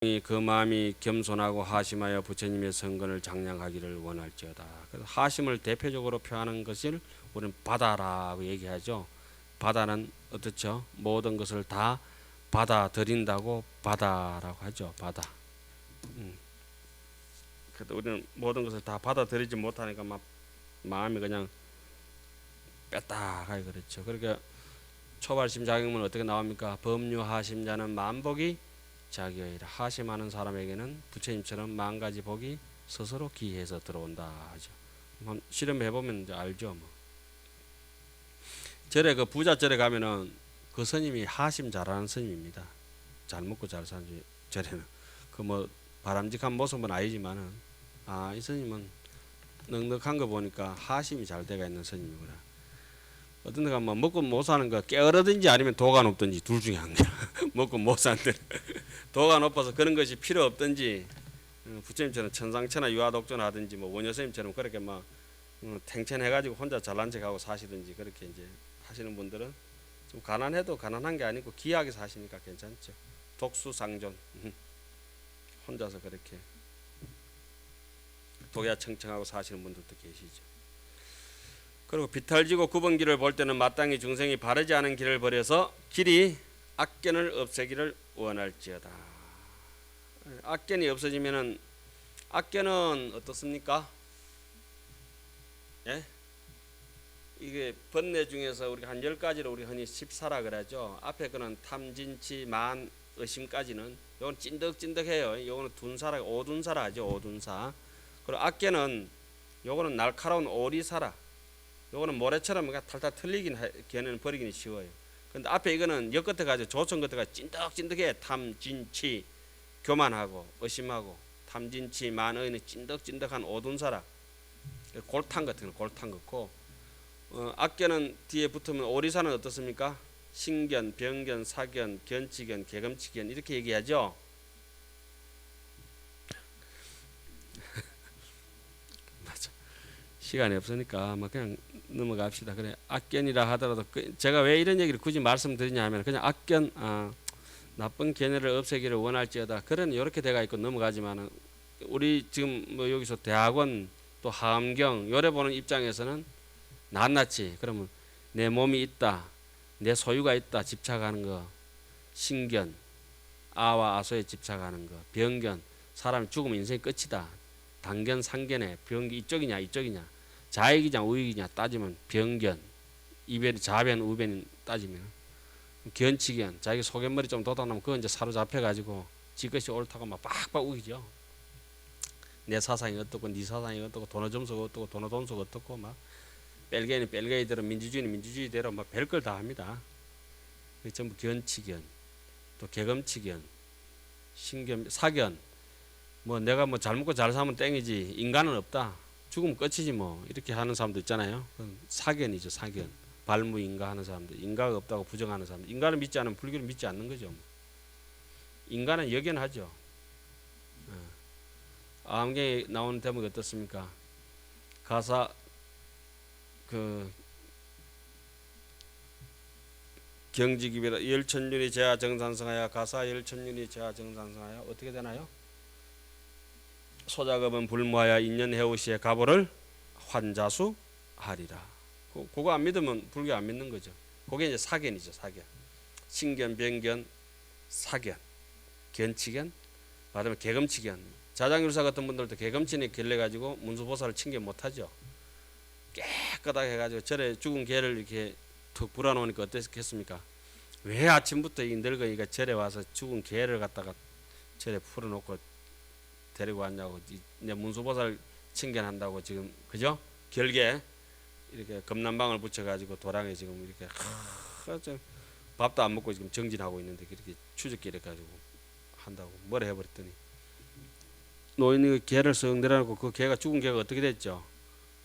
그 마음이 겸손하고 하심하여 부처님의 성근을 장량하기를 원할지어다. 그래서 하심을 대표적으로 표하는 것을 우리는 바다라고 얘기하죠. 바다는 어떻죠? 모든 것을 다 받아들인다고 바다라고 하죠. 바다. 그래도 우리는 모든 것을 다 받아들이지 못하니까 막 마음이 그냥 뺐다가 그렇죠. 그러니까 초발심 자격문 어떻게 나옵니까? 법류하심자는 만복이 자기의라. 하심하는 사람에게는 부처님처럼 만 가지 복이 스스로 기해서 들어온다 하죠. 한번 실험해 보면 이제 알죠. 뭐. 절에 그 부자 절에 가면은 그 스님이 하심 잘하는 스님입니다. 잘 먹고 잘 사는 절에는 그 뭐 바람직한 모습은 아니지만은 이 스님은 넉넉한 거 보니까 하심이 잘 돼가 있는 스님이구나. 어떤 데가 뭐 먹고 못 사는 거 게으르든지 아니면 도가 높든지 둘 중에 한 거야. 먹고 못 사는 데 도가 높아서 그런 것이 필요 없든지 부처님처럼 천상천하 유아독존 하든지 뭐 원효스님처럼 그렇게 막 탱천해가지고 혼자 잘난 척하고 사시든지 그렇게 이제 하시는 분들은 좀 가난해도 가난한 게 아니고 귀하게 사시니까 괜찮죠. 독수상존 혼자서 그렇게 독야청청하고 사시는 분들도 계시죠. 그리고 비탈지고 굽은 길을 볼 때는 마땅히 중생이 바르지 않은 길을 버려서 길이 악견을 없애기를 원할지어다. 악견이 없어지면은 악견은 어떻습니까? 예? 이게 번뇌 중에서 우리가 한 10가지로 우리 흔히 10사라 그러죠. 앞에 거는 탐진치 만 의심까지는 요건 찐득찐득해요. 요거는 둔사라 오둔사라 하죠. 오둔사. 그리고 악견은 요거는 날카로운 오리사라. 요거는 모래처럼 뭔가 탈탈 틀리긴 걔는 버리기는 쉬워요. 근데 앞에 이거는 역 끝에 가지고 조천 끝에 가지고 찐득찐득해. 탐진치 교만하고 의심하고 탐진치 만의는 찐득찐득한 오둔사라. 골탕 같은 거 골탕 같고 악견은 뒤에 붙으면 오리사는 어떻습니까? 신견, 병견, 사견, 견치견, 개금치견 이렇게 얘기하죠. 맞아. 시간이 없으니까 그냥 넘어갑시다. 그래 악견이라 하더라도 제가 왜 이런 얘기를 굳이 말씀드리냐 하면 그냥 악견 나쁜 견해를 없애기를 원할지어다. 그런 이렇게 돼가 있고 넘어가지만은 우리 지금 뭐 여기서 대학원 또 하엄경 요래 보는 입장에서는 낱낱이 그러면 내 몸이 있다, 내 소유가 있다 집착하는 거, 신견 아와 아소에 집착하는 거, 병견 사람이 죽으면 인생이 끝이다. 단견 상견에 병기 이쪽이냐 이쪽이냐 자익이냐 우익이냐 따지면 병견 이변 자변 우변 따지면 견치견 자기 소견머리 좀 돋아나면 그거 이제 사로잡혀 가지고 지 것이 옳다고 막 빡빡 우기죠. 내 사상이 어떻고 네 사상이 어떻고 돈의 점수가 어떻고 돈의 돈수가 어떻고 막 뺄개는 뺄개이대로 민주주의는 민주주의대로 막 별걸 다 합니다. 전부 견치견 또 개검치견 신견 사견 뭐 내가 뭐 잘 먹고 잘 사면 땡이지 인간은 없다 죽으면 끝이지 뭐 이렇게 하는 사람도 있잖아요. 그건 사견이죠. 사견 발무인가 하는 사람들 인가가 없다고 부정하는 사람들 인간을 믿지 않으면 불교를 믿지 않는 거죠. 인간은 역연하죠. 암경에 나오는 대목이 어떻습니까? 가사 그 경지기비라 열천륜이 제하 정산성하여 가사 열천륜이 제하 정산성하여 어떻게 되나요? 소작업은 불무하여 인연해오시에 가보를 환자수 하리라. 그거 안 믿으면 불교 안 믿는 거죠. 그게 이제 사견이죠. 사견. 신견, 병견, 사견, 견치견, 말하면 개검치견. 자장율사 같은 분들도 개검치니 결례가지고 문수보살을 칭견 못하죠. 깨끗하게 해가지고 절에 죽은 개를 이렇게 툭 불어놓으니까 어땠겠습니까? 왜 아침부터 이 늙은이가 절에 와서 죽은 개를 갖다가 절에 풀어놓고 데리고 왔냐고 이제 문수보살 칭견한다고 지금 그죠? 결계 이렇게 금난방을 붙여가지고 도랑에 지금 이렇게 밥도 안 먹고 지금 정진하고 있는데 그렇게 추적기를 가지고 한다고 뭐라 해버렸더니 노인이 개를 썩 내려놓고 그 개가 죽은 개가 어떻게 됐죠?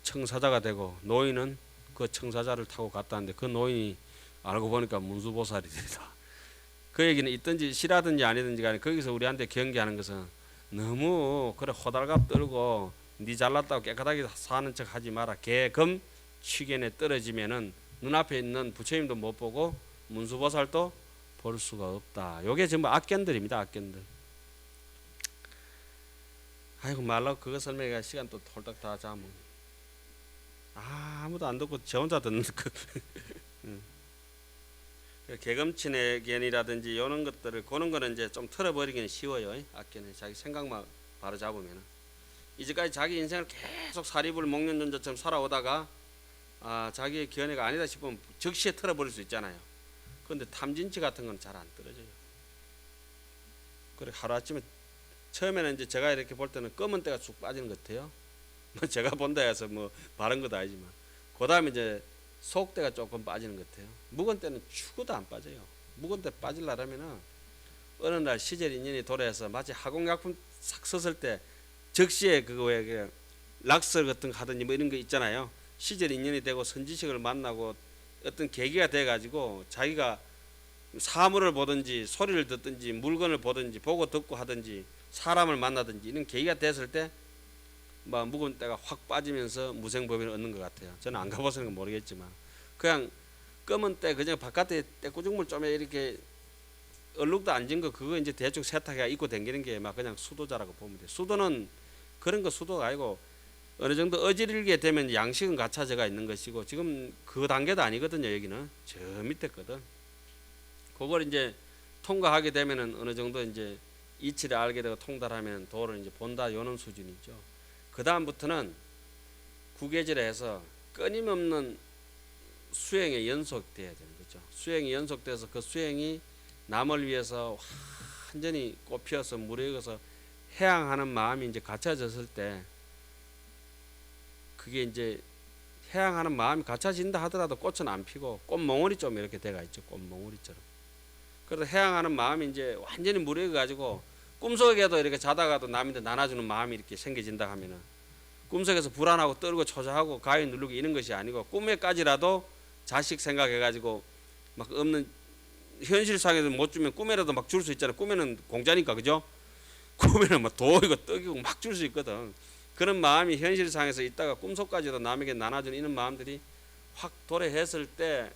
청사자가 되고 노인은 그 청사자를 타고 갔다는데 그 노인이 알고 보니까 문수보살이 되다. 그 얘기는 있든지 싫어하든지 아니든지 간에 거기서 우리한테 경계하는 것은 너무 그래 호달갑 떨고 니 잘났다고 깨끗하게 사는 척 하지 마라. 개금 취견에 떨어지면은 눈앞에 있는 부처님도 못 보고 문수보살도 볼 수가 없다. 요게 전부 악견들입니다. 악견들. 아이고 말라고 그거 설명해 시간 또 홀딱 다 잡으면 아무도 안 듣고 저 혼자 듣는 그 개금친의 견이라든지 이런 것들을 그런 거는 이제 좀 틀어버리기는 쉬워요. 악견은 자기 생각만 바로 잡으면 이제까지 자기 인생을 계속 사리불 목련전자처럼 살아오다가 자기의 견해가 아니다 싶으면 즉시에 틀어버릴 수 있잖아요. 그런데 탐진치 같은 건 잘 안 떨어져요. 그래 하루아침에 처음에는 이제 제가 이렇게 볼 때는 검은 때가 쑥 빠지는 것 같아요. 뭐 제가 본다 해서 뭐 바른 것도 아니지만 그 다음에 이제 속때가 조금 빠지는 것 같아요. 묵은 때는 죽어도 안 빠져요. 묵은 때 빠질라면은 어느 날 시절 인연이 도래해서 마치 화공약품 싹 썼을 때 즉시에 그거 왜 락설 같은 거 하든지 뭐 이런 거 있잖아요. 시절 인연이 되고 선지식을 만나고 어떤 계기가 돼 가지고 자기가 사물을 보든지 소리를 듣든지 물건을 보든지 보고 듣고 하든지 사람을 만나든지 이런 계기가 됐을 때 막 묵은 때가 확 빠지면서 무생법인을 얻는 것 같아요. 저는 안 가봐서는 모르겠지만 그냥 검은 때 그냥 바깥에 때꾸중물 좀 이렇게 얼룩도 안 진 거 그거 이제 대충 세탁해 입고 다니는 게 막 그냥 수도자라고 보면 돼요. 수도는 그런 거 수도가 아니고 어느 정도 어지르게 되면 양식은 갖춰져가 있는 것이고 지금 그 단계도 아니거든요. 여기는 저 밑에 거든. 그걸 이제 통과하게 되면은 어느 정도 이제 이치를 알게 되고 통달하면 도를 이제 본다 요런 수준이죠. 그 다음부터는 구계절에 해서 끊임없는 수행에 연속돼야 되는 거죠. 수행이 연속돼서 그 수행이 남을 위해서 완전히 꽃피어서 물에 익어서 해양하는 마음이 이제 갖춰졌을 때 그게 이제 해양하는 마음이 갖춰진다 하더라도 꽃은 안 피고 꽃몽울이 좀 이렇게 돼가 있죠. 꽃몽울이처럼. 그래서 해양하는 마음이 이제 완전히 물에 익어가지고 꿈속에도 이렇게 자다가도 남한테 나눠주는 마음이 이렇게 생겨진다 하면은 꿈속에서 불안하고 떨고 초조하고 가위 누르고 이런 것이 아니고 꿈에까지라도 자식 생각해가지고 막 없는 현실상에서 못 주면 꿈에라도 막 줄 수 있잖아요. 꿈에는 공짜니까 그죠? 꿈에는 막 도이고 떡이고 막 줄 수 있거든. 그런 마음이 현실상에서 있다가 꿈속까지도 남에게 나눠주는 이런 마음들이 확 도래했을 때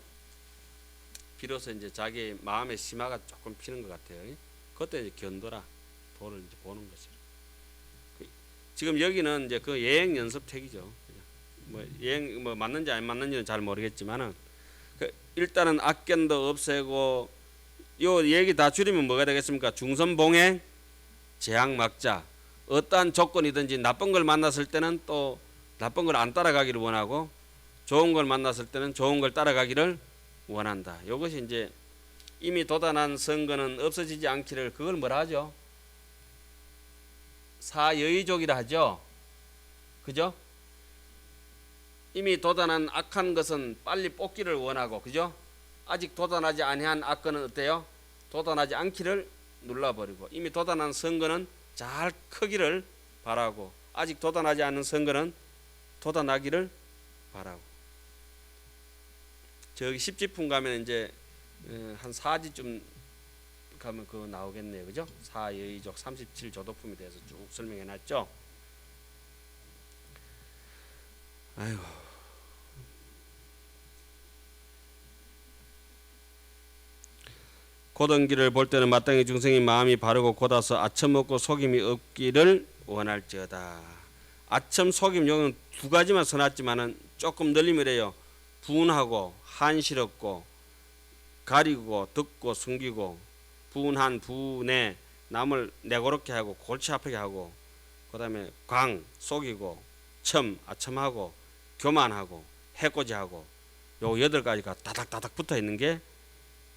비로소 이제 자기 마음의 심화가 조금 피는 것 같아요. 그때 이제 견도라 도를 이제 보는 것이죠. 지금 여기는 이제 그 예행 연습책이죠. 뭐 예행 뭐 맞는지 안 맞는지는 잘 모르겠지만은 일단은 악견도 없애고 요 얘기 다 줄이면 뭐가 되겠습니까? 중선봉행 재앙막자 어떠한 조건이든지 나쁜 걸 만났을 때는 또 나쁜 걸 안 따라가기를 원하고 좋은 걸 만났을 때는 좋은 걸 따라가기를 원한다. 이것이 이제 이미 도단한 선거는 없어지지 않기를 그걸 뭐라 하죠? 사여의족이라 하죠. 그죠? 이미 도단한 악한 것은 빨리 뽑기를 원하고 그죠? 아직 도단하지 아니한 악건은 어때요? 도단하지 않기를 눌러버리고 이미 도단한 선거는 잘 크기를 바라고 아직 도단하지 않은 선거는 도단하기를 바라고 저기 10지품 가면 이제 한 4지쯤 가면 그거 나오겠네요. 그죠? 사여의족 37조도품에 대해서 쭉 설명해 놨죠. 아이고. 고등기를 볼 때는 마땅히 중생이 마음이 바르고 곧아서 아첨 없고 속임이 없기를 원할지어다. 아첨 속임 요는 두 가지만 써놨지만은 조금 늘리면 이래요. 분하고 한시럽고 가리고 듣고 숨기고 분한 분에 남을 내고롭게 하고 골치 아프게 하고 그 다음에 광 속이고 첨 아첨하고 교만하고 해코지하고 요 8가지가 다닥다닥 붙어 있는 게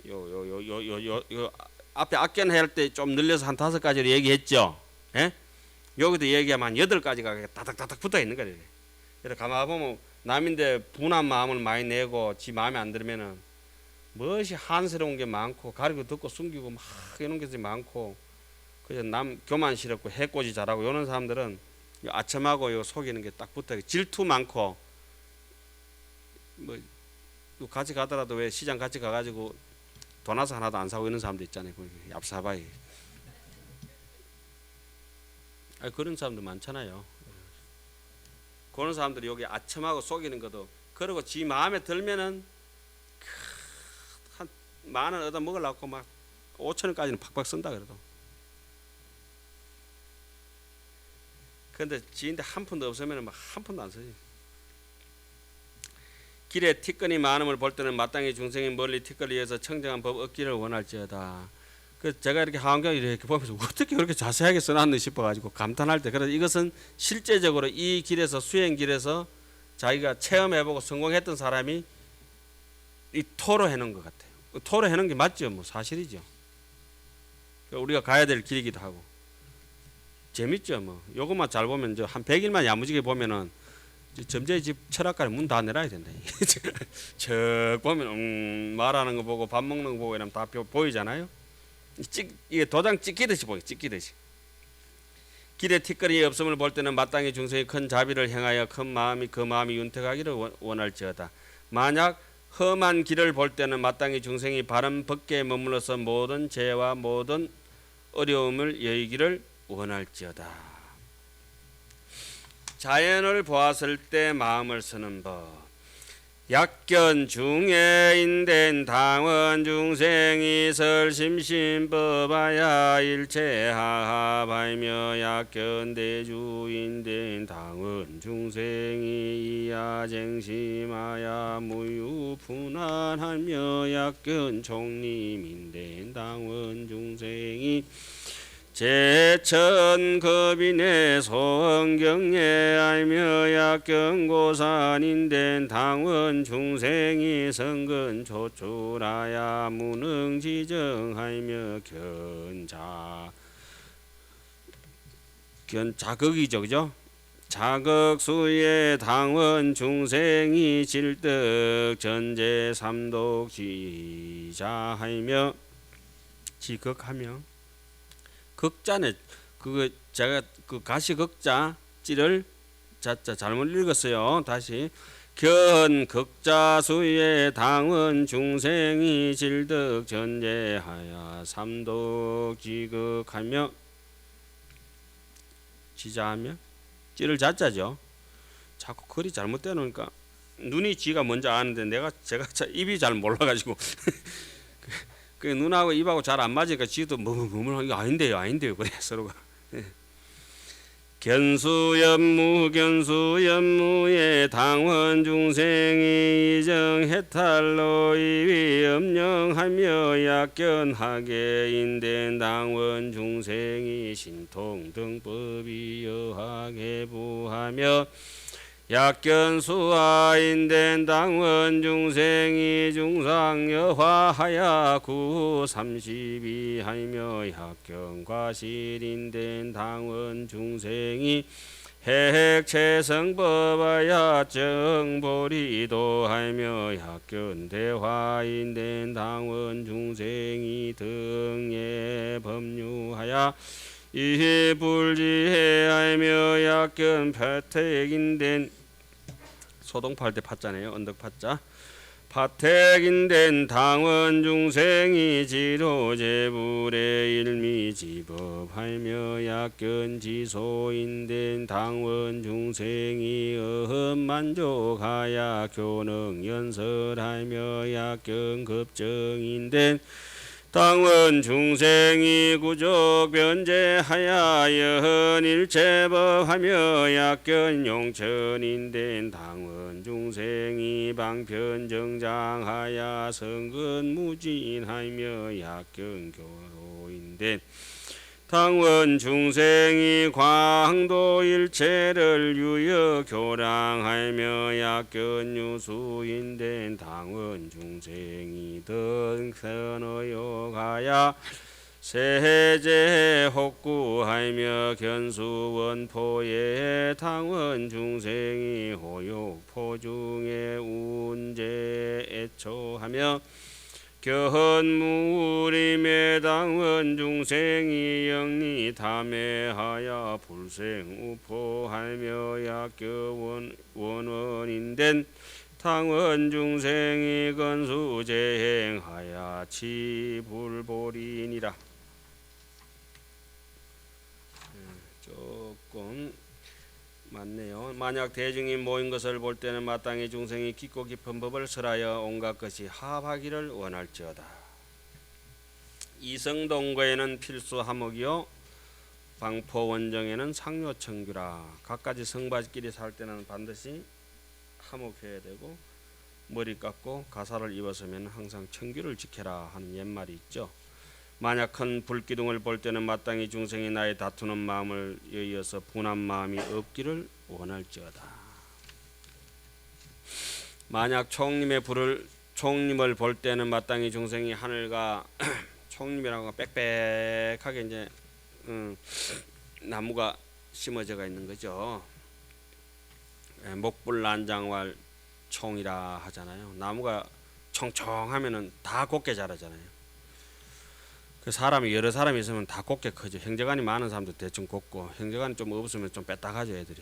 요 앞에 악견 할 때 좀 늘려서 한 5가지로 얘기했죠. 예? 여기도 얘기하면 8가지가 다닥다닥 붙어 있는 거예요. 그래서 가만 보면 남인데 분한 마음을 많이 내고 지 마음에 안 들면은 무엇이 한스러운 게 많고 가리고 듣고 숨기고 막 이런 것이 많고 그래서 남 교만스럽고 해코지 잘하고 이런 사람들은 아첨하고 요 속이는 게 딱 붙어 질투 많고 뭐 같이 가더라도 왜 시장 같이 가가지고 돈 와서 하나도 안 사고 이런 사람도 있잖아요. 얍사바이 그런 사람도 많잖아요. 그런 사람들이 여기 아첨하고 속이는 것도 그리고 지 마음에 들면은 한 10,000원 얻어 먹으려고 막 5,000원까지는 팍팍 쓴다 그래도 근데 지인데 한 푼도 없으면 막 한 푼도 안 쓰지. 길에 티끌이 많음을 볼 때는 마땅히 중생이 멀리 티끌이어서 청정한 법 얻기를 원할지어다. 그 제가 이렇게 하원경 이렇게 보면서 어떻게 그렇게 자세하게 써놨나 싶어가지고 감탄할 때, 그래서 이것은 실제적으로 이 길에서 수행길에서 자기가 체험해보고 성공했던 사람이 이 토로해놓은 것 같아요. 토로해놓은 게 맞죠, 뭐 사실이죠. 우리가 가야 될 길이기도 하고 재밌죠, 뭐. 요것만 잘 보면 한 100일만 야무지게 보면은 점쟁이 집 철학관에 문 다 내놔야 된다. 저 보면 말하는 거 보고 밥 먹는 거 보고 이러면 다 보이잖아요. 이게 도장 찍히듯이 보여, 찍히듯이. 길에 티끌이 없음을 볼 때는 마땅히 중생이 큰 자비를 행하여 큰 마음이 그 마음이 윤택하기를 원할지어다. 만약 험한 길을 볼 때는 마땅히 중생이 바른 법계에 머물러서 모든 죄와 모든 어려움을 여의기를 원할지어다. 자연을 보았을 때 마음을 쓰는 법. 약견 중에 인된 당원 중생이 설심심법하야 일체하하발며 약견 대주인된 당원 중생이 이하쟁심하야 무유분한하며 약견 총림인된 당원 중생이 제천급인의 소원경례 알며 약경고산인된 당원 중생이 성근 조출하야 무능지정하며 자극이죠, 그죠? 자극수의 당원 중생이 질득 전제 삼독 지자하며 지극하며 극자네. 그거 제가 그 가시극자 찌를 자자 잘못 읽었어요. 다시. 견 극자수의 당원 중생이 질득 전제하야 삼독 지극하며 지자하며 찌를 자자죠. 자꾸 글이 잘못되어 놓으니까 눈이 지가 먼저 아는데 제가 입이 잘 몰라가지고 그 눈하고 입하고 잘 안 맞으니까 지도 뭐하는 게 아닌데요 그래 서로가. 견수연무의 당원 중생이 이정해탈로 이위 염령하며 약견하게 인된 당원 중생이 신통 등법이 여하게 부하며 약견수하인된 당원 중생이 중상여화하야 구삼십이하며 약견과실인된 당원 중생이 핵체성법하야 정보리도하며 약견대화인된 당원 중생이 등예 법류하야 이불지해하며 약견 패택인된 소동팔 때 팠잖아요. 언덕파자. 파택인된 당원 중생이 지로제불의 일미지법하며 약견지소인된 당원 중생이 어흠만족하야 교능연설하며 약견급정인된 당원 중생이 구족 변제하야 여헌일체법하며 약견 용천인된 당원 중생이 방편정장하야 성근무진하며 약견 교로인된 당원 중생이 광도일체를 유여 교량하며 약견 유수인된 당원 중생이 등선어요가야 세제 혹구하며 견수원포의 당원 중생이 호욕포중에 운제 애초하며 견무림의 당원 중생이 영리 탐해하여 불생우포하며 약견 원원인된 당원 중생이 건수제행하야 치불보리니라. 조금 맞네요. 만약 대중이 모인 것을 볼 때는 마땅히 중생이 깊고 깊은 법을 설하여 온갖 것이 합하기를 원할지어다. 이성동거에는 필수 하목이요 방포 원정에는 상료청규라. 갖가지 성바지끼리 살 때는 반드시 화목해야 되고 머리 깎고 가사를 입었으면 항상 청규를 지켜라 하는 옛말이 있죠. 만약 큰 불기둥을 볼 때는 마땅히 중생이 나의 다투는 마음을 여의어서 분한 마음이 없기를 원할지어다. 만약 총림을 볼 때는 마땅히 중생이 하늘과 총림이라고 빽빽하게 이제 나무가 심어져가 있는 거죠. 목불난장왈 총이라 하잖아요. 나무가 총총하면은 다 곱게 자라잖아요. 그 사람이 여러 사람이 있으면 다 곱게 크죠. 형제간이 많은 사람도 대충 곱고 형제간이 좀 없으면 좀 뺐다가죠 애들이.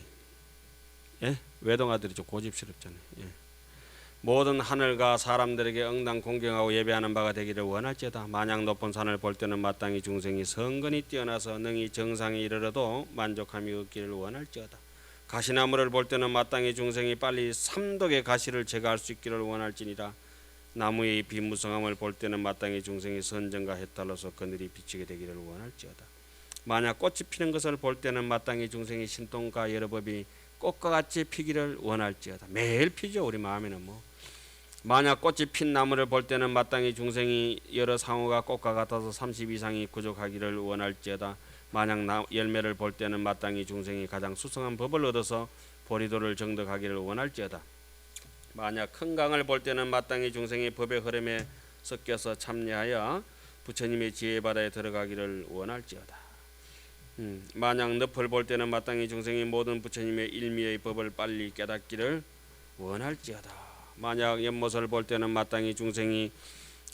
예? 외동아들이 좀 고집스럽잖아요. 예. 모든 하늘과 사람들에게 응당 공경하고 예배하는 바가 되기를 원할지어다. 만약 높은 산을 볼 때는 마땅히 중생이 성근이 뛰어나서 능히 정상에 이르러도 만족함이 없기를 원할지어다. 가시나무를 볼 때는 마땅히 중생이 빨리 삼독의 가시를 제거할 수 있기를 원할지니라. 나무의 비무성함을 볼 때는 마땅히 중생이 선정과 해탈로서 그늘이 비치게 되기를 원할지어다. 만약 꽃이 피는 것을 볼 때는 마땅히 중생이 신통과 여러 법이 꽃과 같이 피기를 원할지어다. 매일 피죠. 우리 마음에는 뭐. 만약 꽃이 핀 나무를 볼 때는 마땅히 중생이 여러 상호가 꽃과 같아서 30 이상이 구족하기를 원할지어다. 만약 열매를 볼 때는 마땅히 중생이 가장 수성한 법을 얻어서 보리도를 정득하기를 원할지어다. 만약 큰 강을 볼 때는 마땅히 중생이 법의 흐름에 섞여서 참여하여 부처님의 지혜바다에 들어가기를 원할지어다. 만약 늪을 볼 때는 마땅히 중생이 모든 부처님의 일미의 법을 빨리 깨닫기를 원할지어다. 만약 연못을 볼 때는 마땅히 중생이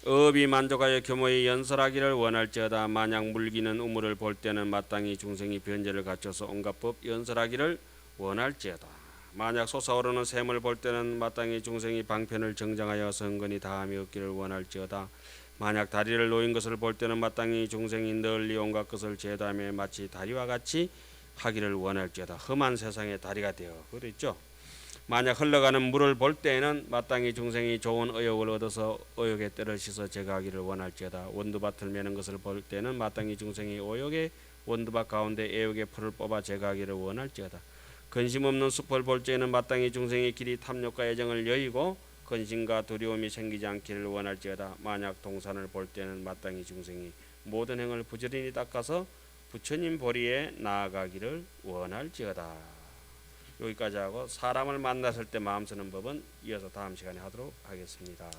업이 만족하여 규모의 연설하기를 원할지어다. 만약 물기는 우물을 볼 때는 마땅히 중생이 변제를 갖춰서 온갖 법 연설하기를 원할지어다. 만약 솟아오르는 샘을 볼 때는 마땅히 중생이 방편을 정정하여 성근이 다함이 없기를 원할지어다. 만약 다리를 놓인 것을 볼 때는 마땅히 중생이 널리 온갖 것을 제도하며 마치 다리와 같이 하기를 원할지어다. 험한 세상의 다리가 되어 그랬죠. 만약 흘러가는 물을 볼 때에는 마땅히 중생이 좋은 의욕을 얻어서 의욕의 때를 씻어 제거하기를 원할지어다. 원두밭을 매는 것을 볼 때는 마땅히 중생이 의욕의 원두밭 가운데 애욕의 풀을 뽑아 제거하기를 원할지어다. 근심 없는 숲을 볼 때에는 마땅히 중생의 길이 탐욕과 애정을 여의고 근심과 두려움이 생기지 않기를 원할지어다. 만약 동산을 볼 때는 마땅히 중생이 모든 행을 부지런히 닦아서 부처님 보리에 나아가기를 원할지어다. 여기까지 하고 사람을 만났을 때 마음 쓰는 법은 이어서 다음 시간에 하도록 하겠습니다.